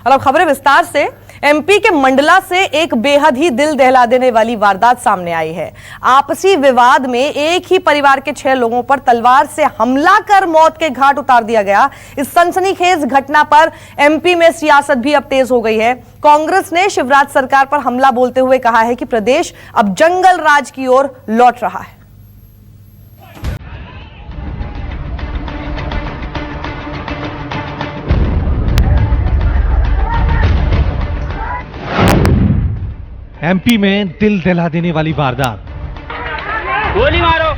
और अब खबरें विस्तार से। एमपी के मंडला से एक बेहद ही दिल दहला देने वाली वारदात सामने आई है। आपसी विवाद में एक ही परिवार के 6 लोगों पर तलवार से हमला कर मौत के घाट उतार दिया गया। इस सनसनीखेज घटना पर एमपी में सियासत भी अब तेज हो गई है। कांग्रेस ने शिवराज सरकार पर हमला बोलते हुए कहा है कि प्रदेश अब जंगल राज की ओर लौट रहा है। एमपी में दिल दहला देने वाली वारदात। गोली मारो,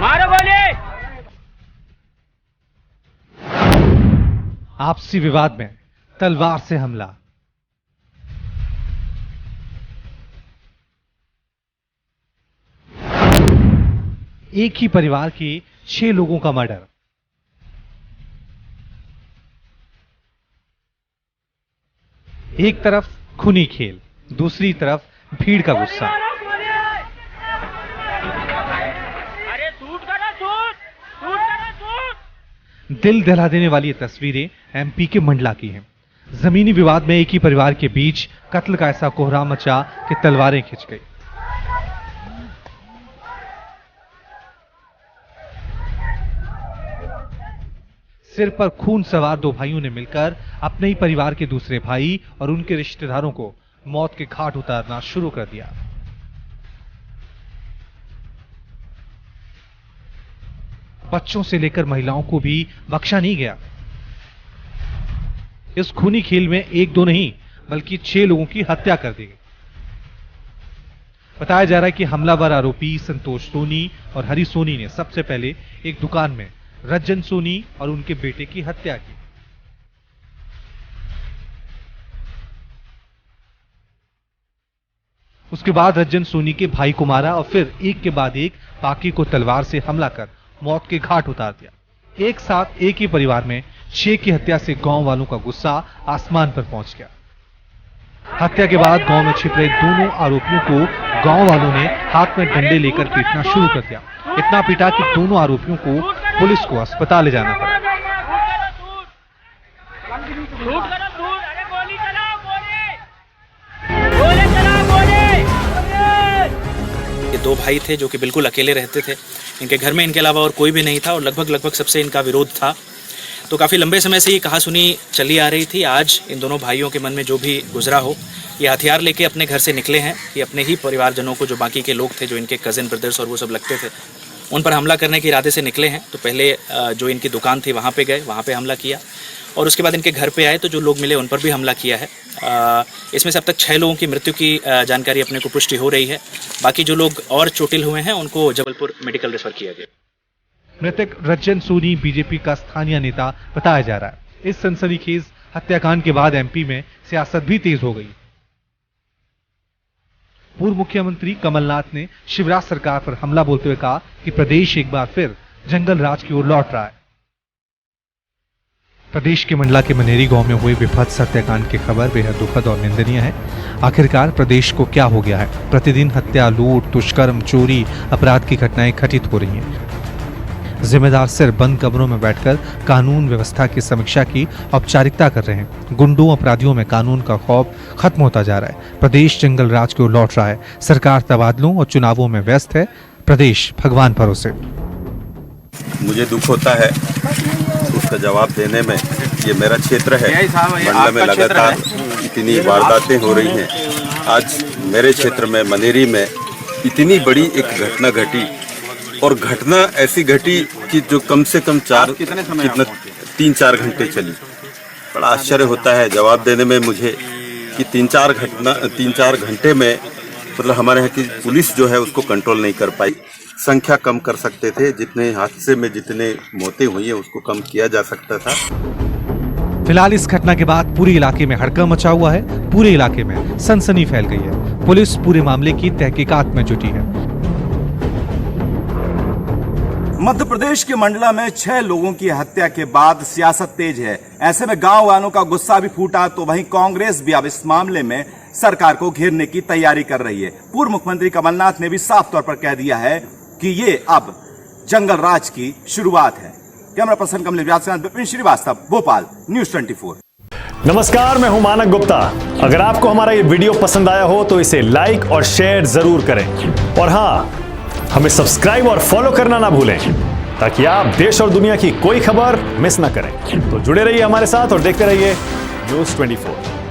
मारो गोली। आपसी विवाद में तलवार से हमला। एक ही परिवार के 6 लोगों का मर्डर। एक तरफ खूनी खेल, दूसरी तरफ भीड़ का गुस्सा। अरे शूट करो, शूट करो। दिल दहला देने वाली ये तस्वीरें एमपी के मंडला की हैं। जमीनी विवाद में एक ही परिवार के बीच कत्ल का ऐसा कोहराम मचा कि तलवारें खिंच गई। सिर पर खून सवार 2 भाइयों ने मिलकर अपने ही परिवार के दूसरे भाई और उनके रिश्तेदारों को मौत के घाट उतारना शुरू कर दिया। बच्चों से लेकर महिलाओं को भी बख्शा नहीं गया। इस खूनी खेल में 1-2 नहीं बल्कि 6 लोगों की हत्या कर दी गई। बताया जा रहा है कि हमलावर आरोपी संतोष सोनी और हरी सोनी ने सबसे पहले एक दुकान में रज्जन सोनी और उनके बेटे की हत्या की। उसके बाद रज्जन सोनी के भाई को मारा और फिर एक के बाद एक बाकी को तलवार से हमला कर मौत के घाट उतार दिया। एक साथ एक ही परिवार में 6 की हत्या से गांव वालों का गुस्सा आसमान पर पहुंच गया। हत्या के बाद गांव में छिप रहे दोनों आरोपियों को गांव वालों ने हाथ में डंडे लेकर पीटना शुरू कर दिया। इतना पीटा कि दोनों आरोपियों को पुलिस को अस्पताल ले जाना पड़ा। ये 2 भाई थे जो कि बिल्कुल अकेले रहते थे। इनके घर में इनके अलावा और कोई भी नहीं था और लगभग सबसे इनका विरोध था। तो काफ़ी लंबे समय से ये कहासुनी चली आ रही थी। आज इन दोनों भाइयों के मन में जो भी गुजरा हो, ये हथियार लेके अपने घर से निकले हैं। ये अपने ही परिवारजनों को, जो बाकी के लोग थे, जो इनके कज़न ब्रदर्स और वो सब लगते थे, उन पर हमला करने के इरादे से निकले हैं। तो पहले जो इनकी दुकान थी वहाँ पे गए, वहाँ पे हमला किया और उसके बाद इनके घर पे आए तो जो लोग मिले उन पर भी हमला किया है। इसमें से अब तक 6 लोगों की मृत्यु की जानकारी अपने को पुष्टि हो रही है। बाकी जो लोग और चोटिल हुए हैं उनको जबलपुर मेडिकल रेफर किया गया। मृतक रज्जन सोनी बीजेपी का स्थानीय नेता बताया जा रहा है। इस सनसनीखेज हत्याकांड के बाद एमपी में सियासत भी तेज हो गई। पूर्व मुख्यमंत्री कमलनाथ ने शिवराज सरकार पर हमला बोलते हुए कहा कि प्रदेश एक बार फिर जंगल राज की ओर लौट रहा है। प्रदेश के मंडला के मनेरी गांव में हुए विभत्स हत्याकांड की खबर बेहद दुखद और निंदनीय है। आखिरकार प्रदेश को क्या हो गया है? प्रतिदिन हत्या, लूट, दुष्कर्म, चोरी, अपराध की घटनाएं घटित हो रही हैं। जिम्मेदार सिर्फ बंद कमरों में बैठकर कानून व्यवस्था की समीक्षा की औपचारिकता कर रहे हैं। गुंडों, अपराधियों में कानून का खौफ खत्म होता जा रहा है। प्रदेश जंगल राज की ओर लौट रहा है। सरकार तबादलों और चुनावों में व्यस्त है। प्रदेश भगवान भरोसे। मुझे दुख होता है उसका जवाब देने में। ये मेरा क्षेत्र है। मंडला में लगातार इतनी वारदातें हो रही हैं। आज मेरे क्षेत्र में मनेरी में इतनी बड़ी एक घटना घटी और घटना ऐसी घटी कि जो कम से कम 3-4 घंटे चली। बड़ा आश्चर्य होता है जवाब देने में मुझे कि 3-4 घंटे में मतलब हमारे यहाँ की पुलिस जो है उसको कंट्रोल नहीं कर पाई। संख्या कम कर सकते थे, जितने हादसे में जितने मौतें हुई हैं उसको कम किया जा सकता था। फिलहाल इस घटना के बाद पूरे इलाके में हड़कंप मचा हुआ है। पूरे इलाके में सनसनी फैल गई है। पुलिस पूरे मामले की तहकीकात में जुटी है। मध्य प्रदेश के मंडला में 6 लोगों की हत्या के बाद सियासत तेज है। ऐसे में गांव वालों का गुस्सा भी फूटा तो वहीं कांग्रेस भी अब इस मामले में सरकार को घेरने की तैयारी कर रही है। पूर्व मुख्यमंत्री कमलनाथ ने भी साफ तौर पर कह दिया है कि ये अब जंगल राज की शुरुआत है। कैमरा पर्सन कमलेश व्यास के साथ विपिन श्रीवास्तव, भोपाल, न्यूज़ 24। नमस्कार, मैं हूं मानक गुप्ता। अगर आपको हमारा ये वीडियो पसंद आया हो तो इसे लाइक और शेयर जरूर करें और हाँ, हमें सब्सक्राइब और फॉलो करना ना भूलें ताकि आप देश और दुनिया की कोई खबर मिस ना करें। तो जुड़े रहिए हमारे साथ और देखते रहिए न्यूज़ 24।